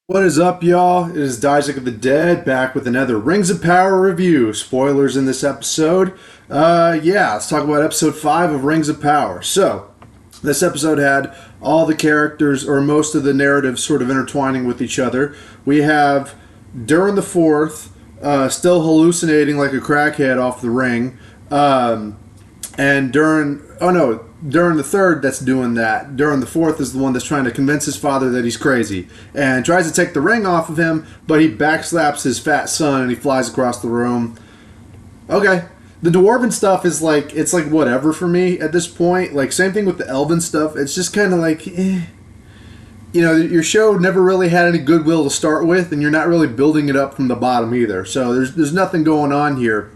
What is up, y'all? It is Isaac of the Dead back with another Rings of Power review. Spoilers in this episode. Let's talk about episode 5 of Rings of Power. So, this episode had all the characters, or most of the narratives, sort of intertwining with each other. We have Durin the Fourth still hallucinating like a crackhead off the ring. And Durin the Third that's doing that. Durin the Fourth is the one that's trying to convince his father that he's crazy and tries to take the ring off of him, but he backslaps his fat son and he flies across the room. Okay. The dwarven stuff is it's like whatever for me at this point. Like, same thing with the elven stuff. It's just kind of like, your show never really had any goodwill to start with, and you're not really building it up from the bottom either. So there's nothing going on here.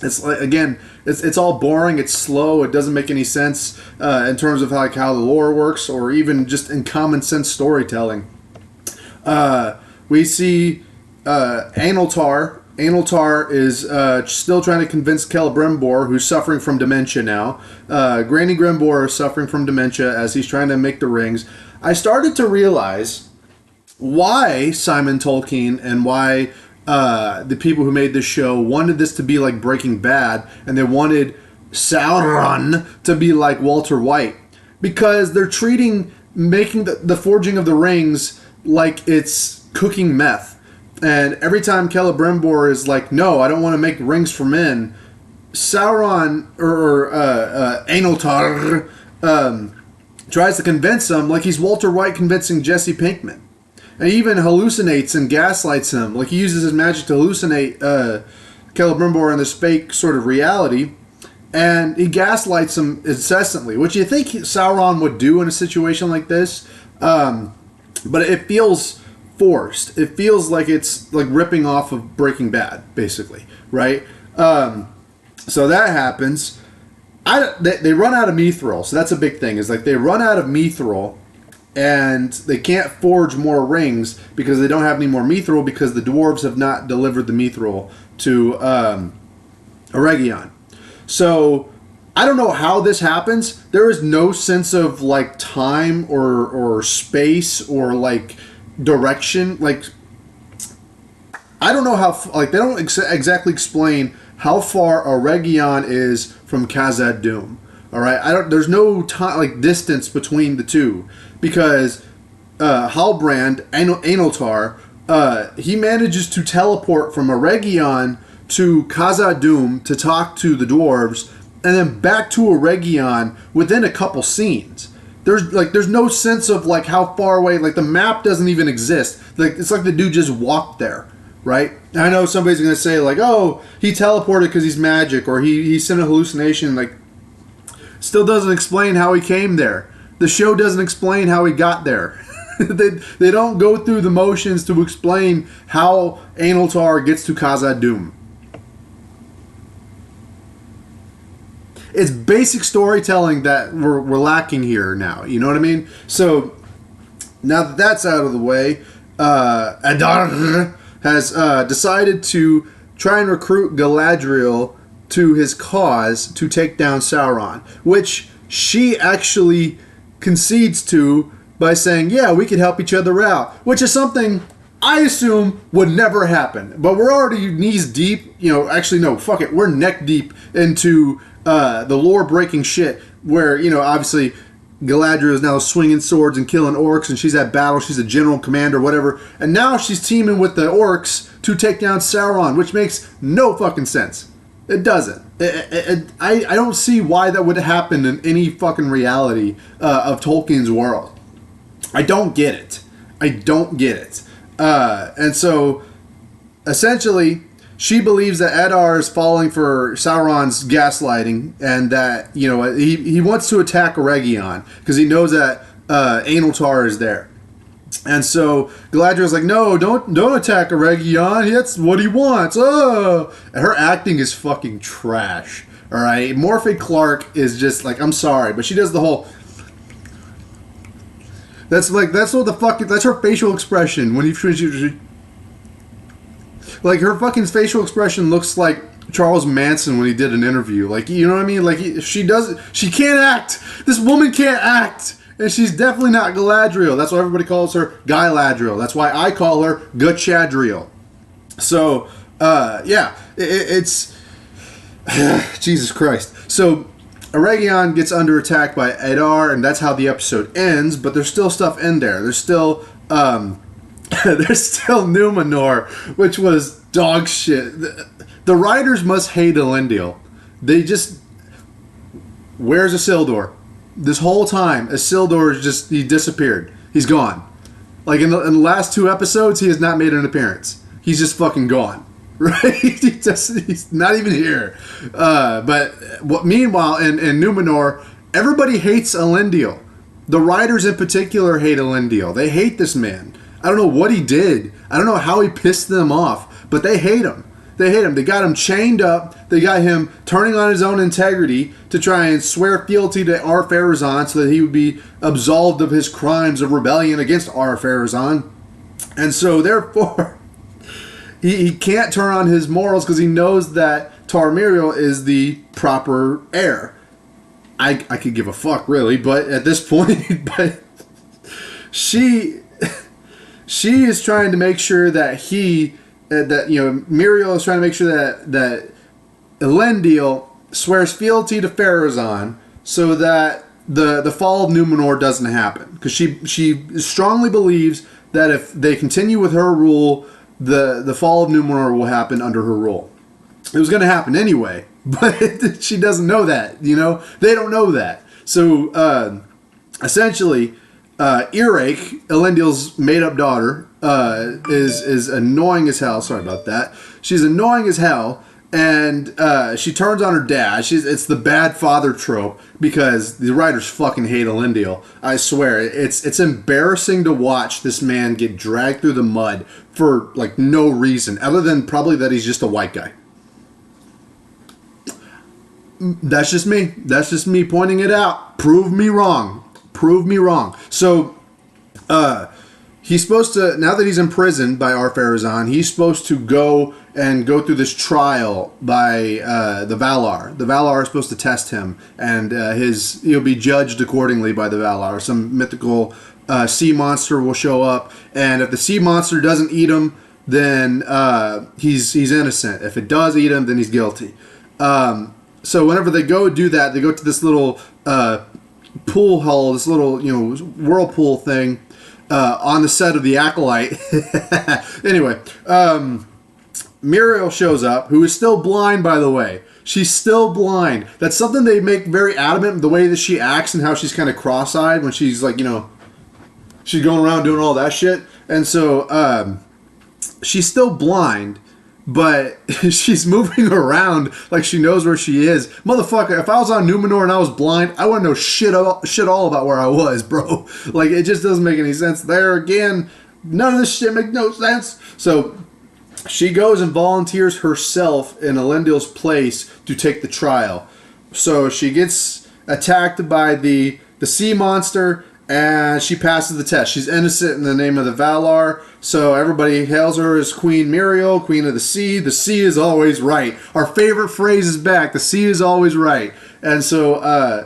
It's like, again, it's all boring. It's slow. It doesn't make any sense in terms of how the lore works, or even just in common sense storytelling. We see Aniltar. Aniltar is still trying to convince Celebrimbor, who's suffering from dementia now. Granny Grimbor is suffering from dementia as he's trying to make the rings. I started to realize why Simon Tolkien and why the people who made this show wanted this to be like Breaking Bad, and they wanted Sauron to be like Walter White, because they're making the forging of the rings like it's cooking meth. And every time Celebrimbor is like, no, I don't want to make rings for men, Sauron or Aniltar tries to convince him like he's Walter White convincing Jesse Pinkman. And he even hallucinates and gaslights him. Like, he uses his magic to hallucinate Celebrimbor in this fake sort of reality. And he gaslights him incessantly, which you think Sauron would do in a situation like this. But it feels forced. It feels like it's like ripping off of Breaking Bad, basically. Right? So that happens. They run out of mithril. So that's a big thing. Is like they run out of mithril, and they can't forge more rings because they don't have any more mithril, because the dwarves have not delivered the mithril to Eregion. So I don't know how this happens. There is no sense of like time or space or like direction. Like, I don't know how, like, they don't exactly explain how far Eregion is from Khazad Dûm. All right, there's no time, like, distance between the two, because Halbrand, Aniltar, he manages to teleport from Eregion to Khazad Dûm to talk to the dwarves, and then back to Eregion within a couple scenes. There's no sense of like how far away, like the map doesn't even exist. Like, it's like the dude just walked there, right? And I know somebody's gonna say like, oh, he teleported because he's magic, or he sent a hallucination. Like, still doesn't explain how he came there. The show doesn't explain how he got there. they don't go through the motions to explain how Aniltar gets to Khazad Dûm. It's basic storytelling that we're lacking here now. You know what I mean? So now that that's out of the way, Adar has decided to try and recruit Galadriel to his cause to take down Sauron, which she actually concedes to by saying, yeah, we could help each other out, which is something I assume would never happen. But we're already knees deep, actually, no, fuck it, we're neck deep into the lore-breaking shit where, obviously Galadriel is now swinging swords and killing orcs, and she's at battle, she's a general commander, whatever, and now she's teaming with the orcs to take down Sauron, which makes no fucking sense. It doesn't. I don't see why that would happen in any fucking reality of Tolkien's world. I don't get it. And so, essentially, she believes that Adar is falling for Sauron's gaslighting, and that, he wants to attack Eregion because he knows that Aniltar is there. And so Galadriel's like, no, don't attack Eregion. That's what he wants. Oh, and her acting is fucking trash. All right, Morphe Clark is just like, I'm sorry, but she does the whole. That's what the fuck. That's her facial expression when she like, her fucking facial expression looks like Charles Manson when he did an interview. Like, you know what I mean? Like, she can't act. This woman can't act. And she's definitely not Galadriel. That's why everybody calls her Galadriel. That's why I call her Gachadriel. So, it's... Jesus Christ. So, Eregion gets under attack by Adar, and that's how the episode ends, but there's still stuff in there. There's still... there's still Numenor, which was dog shit. The writers must hate Elendil. They just... Where's Isildur? This whole time, Isildur is just... He disappeared. He's gone. Like, in the last 2 episodes, he has not made an appearance. He's just fucking gone. Right? He's not even here. Meanwhile, in Numenor, everybody hates Elendil. The writers in particular hate Elendil. They hate this man. I don't know what he did. I don't know how he pissed them off, but they hate him. They hate him. They got him chained up. They got him turning on his own integrity to try and swear fealty to Ar-Pharazôn so that he would be absolved of his crimes of rebellion against Ar-Pharazôn. And so, therefore, he can't turn on his morals because he knows that Tar-Miriel is the proper heir. I could give a fuck, really, but at this point, but she is trying to make sure that Miriel is trying to make sure that Elendil swears fealty to Pharazôn so that the fall of Numenor doesn't happen. Because she strongly believes that if they continue with her rule, the fall of Numenor will happen under her rule. It was going to happen anyway, but she doesn't know that, They don't know that. So, essentially, Earache, Elendil's made-up daughter, is annoying as hell. Sorry about that. She's annoying as hell, and she turns on her dad. It's the bad father trope because the writers fucking hate Elendil. I swear, it's embarrassing to watch this man get dragged through the mud for like no reason other than probably that he's just a white guy. That's just me. That's just me pointing it out. Prove me wrong. Prove me wrong. So, he's supposed to, now that he's imprisoned by Ar-Pharazôn, he's supposed to go through this trial by the Valar. The Valar are supposed to test him, and he'll be judged accordingly by the Valar. Some mythical sea monster will show up, and if the sea monster doesn't eat him, then he's innocent. If it does eat him, then he's guilty. So whenever they go do that, they go to this little pool hall, this little whirlpool thing on the set of The Acolyte. Anyway, Muriel shows up, who is still blind, by the way. She's still blind. That's something they make very adamant, the way that she acts and how she's kind of cross-eyed when she's like, she's going around doing all that shit. And so she's still blind, but she's moving around like she knows where she is. Motherfucker, if I was on Numenor and I was blind, I wouldn't know shit all about where I was, bro. Like, it just doesn't make any sense. There again, none of this shit makes no sense. So she goes and volunteers herself in Elendil's place to take the trial. So she gets attacked by the sea monster, and she passes the test. She's innocent in the name of the Valar, so everybody hails her as Queen Muriel, Queen of the Sea. The sea is always right. Our favorite phrase is back. The sea is always right. And so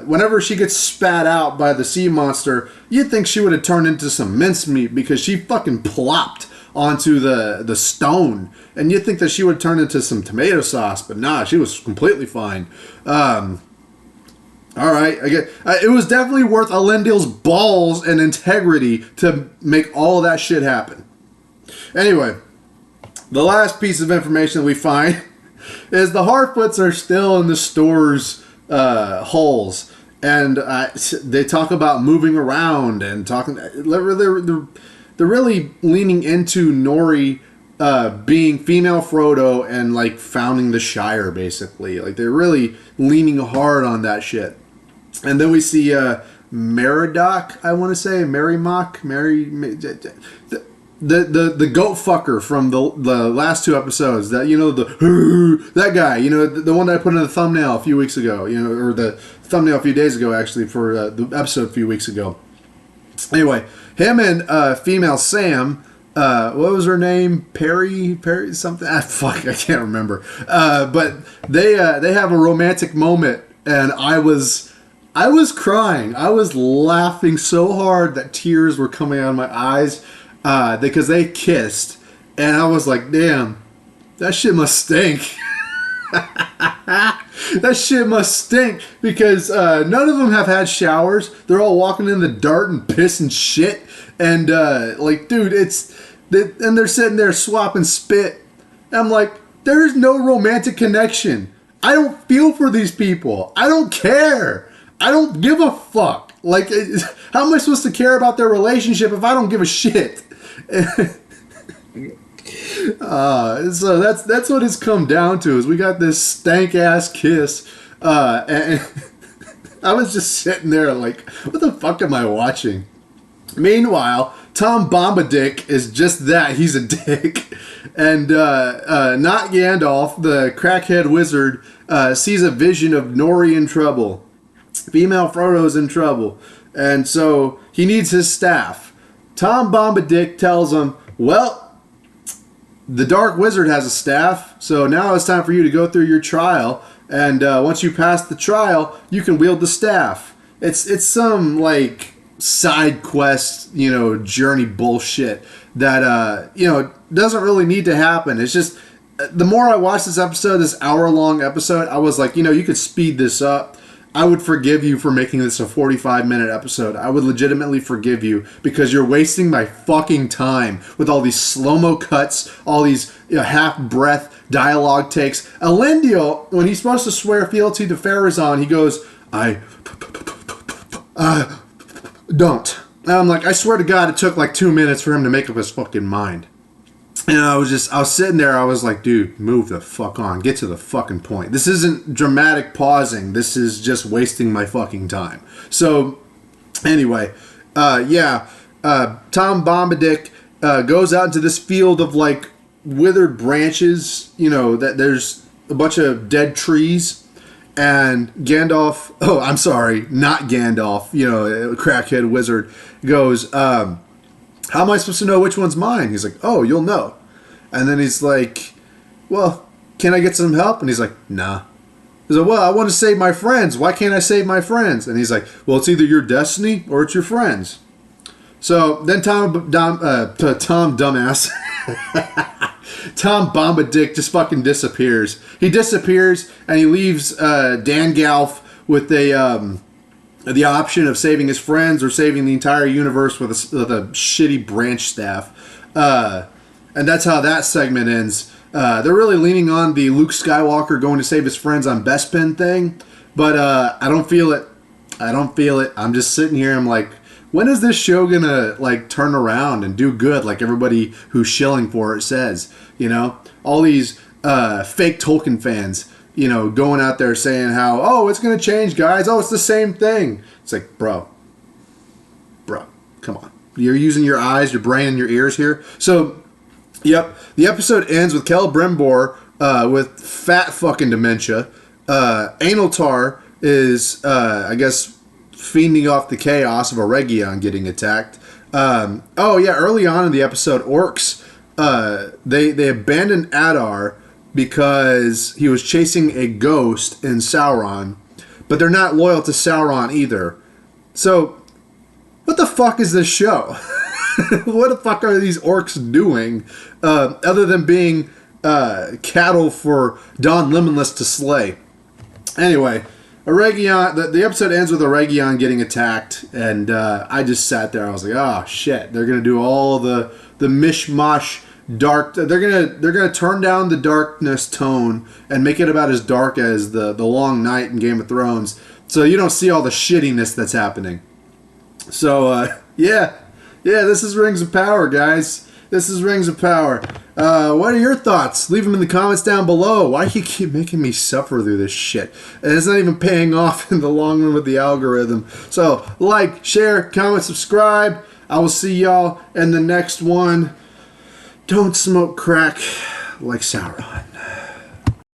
whenever she gets spat out by the sea monster, you'd think she would have turned into some mincemeat because she fucking plopped onto the stone. And you'd think that she would turn into some tomato sauce, but nah, she was completely fine. All right, it was definitely worth Elendil's balls and integrity to make all that shit happen. Anyway, the last piece of information that we find is the Harfoots are still in the store's holes, and they talk about moving around and talking. They're really leaning into Nori being female Frodo and like founding the Shire, basically. Like, they're really leaning hard on that shit. And then we see Meriadoc, I want to say, the goat fucker from the last 2 episodes. That that guy, the one that I put in the thumbnail a few weeks ago, or the thumbnail a few days ago, actually, for the episode a few weeks ago. Anyway, him and female Sam. What was her name? Perry something? Fuck, I can't remember. But they have a romantic moment, and I I was crying. I was laughing so hard that tears were coming out of my eyes because they kissed. And I was like, damn, that shit must stink. That shit must stink because none of them have had showers. They're all walking in the dirt and piss and shit. And dude, and they're sitting there swapping spit. And I'm like, there is no romantic connection. I don't feel for these people. I don't care. I don't give a fuck. Like, how am I supposed to care about their relationship if I don't give a shit? So that's what it's come down to. Is we got this stank ass kiss, and I was just sitting there like, what the fuck am I watching? Meanwhile, Tom Bombadil is just that. He's a dick. And not Gandalf, the crackhead wizard, sees a vision of Nori in trouble. Female Frodo's in trouble. And so he needs his staff. Tom Bombadil tells him, well, the Dark Wizard has a staff, so now it's time for you to go through your trial. And once you pass the trial, you can wield the staff. It's some, like, side quest, journey bullshit that, doesn't really need to happen. It's just, the more I watched this episode, this hour-long episode, I was like, you could speed this up. I would forgive you for making this a 45-minute episode. I would legitimately forgive you because you're wasting my fucking time with all these slow-mo cuts, all these half-breath dialogue takes. Elendil, when he's supposed to swear fealty to Pharazôn, he goes, I don't. And I'm like, I swear to God, it took like 2 minutes for him to make up his fucking mind. And I was sitting there, I was like, dude, move the fuck on. Get to the fucking point. This isn't dramatic pausing. This is just wasting my fucking time. So, anyway, Tom Bombadil goes out into this field of, like, withered branches, that there's a bunch of dead trees. And Gandalf, not Gandalf, crackhead wizard, goes, how am I supposed to know which one's mine? He's like, oh, you'll know. And then he's like, well, can I get some help? And he's like, nah. He's like, well, I want to save my friends. Why can't I save my friends? And he's like, well, it's either your destiny or it's your friends. So then Tom Bombadil just fucking disappears. He disappears and he leaves Gandalf with the option of saving his friends or saving the entire universe with a shitty branch staff. And that's how that segment ends. They're really leaning on the Luke Skywalker going to save his friends on Bespin thing. But I don't feel it. I'm just sitting here. I'm like, when is this show going to like turn around and do good like everybody who's shilling for it says? All these fake Tolkien fans, going out there saying how, oh, it's going to change, guys. Oh, it's the same thing. It's like, bro, come on. You're using your eyes, your brain, and your ears here. So, yep, the episode ends with Celebrimbor with fat fucking dementia. Aniltar is, I guess, fiending off the chaos of Eregion getting attacked. Early on in the episode, orcs, they abandoned Adar because he was chasing a ghost in Sauron, but they're not loyal to Sauron either. So, what the fuck is this show? What the fuck are these orcs doing other than being cattle for Don Limitless to slay? Anyway, Eregion, the episode ends with Eregion getting attacked, and I just sat there. I was like, oh shit, they're gonna do all the mishmash dark. They're gonna turn down the darkness tone and make it about as dark as the long night in Game of Thrones, so you don't see all the shittiness that's happening. So this is Rings of Power, guys. This is Rings of Power. What are your thoughts? Leave them in the comments down below. Why do you keep making me suffer through this shit? And it's not even paying off in the long run with the algorithm. So, like, share, comment, subscribe. I will see y'all in the next one. Don't smoke crack like Sauron.